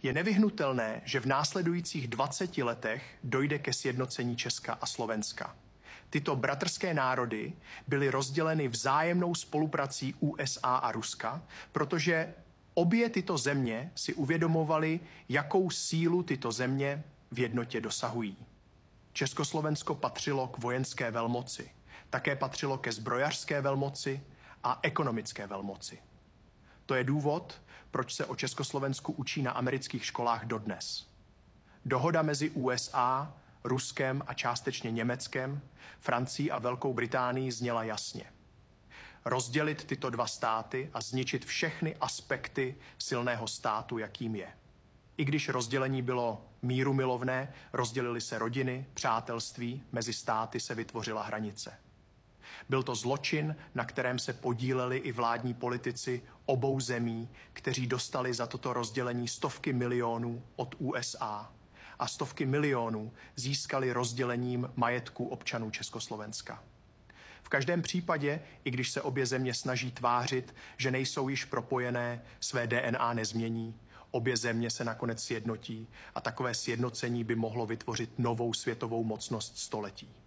Je nevyhnutelné, že v následujících 20 letech dojde ke sjednocení Česka a Slovenska. Tyto bratrské národy byly rozděleny vzájemnou spoluprací USA a Ruska, protože obě tyto země si uvědomovaly, jakou sílu tyto země v jednotě dosahují. Československo patřilo k vojenské velmoci, také patřilo ke zbrojařské velmoci a ekonomické velmoci. To je důvod, proč se o Československu učí na amerických školách dodnes. Dohoda mezi USA, Ruskem a částečně Německem, Francií a Velkou Británií zněla jasně. Rozdělit tyto dva státy a zničit všechny aspekty silného státu, jakým je. I když rozdělení bylo mírumilovné, rozdělily se rodiny, přátelství, mezi státy se vytvořila hranice. Byl to zločin, na kterém se podíleli i vládní politici obou zemí, kteří dostali za toto rozdělení stovky milionů od USA a stovky milionů získali rozdělením majetku občanů Československa. V každém případě, i když se obě země snaží tvářit, že nejsou již propojené, své DNA nezmění, obě země se nakonec sjednotí a takové sjednocení by mohlo vytvořit novou světovou mocnost století.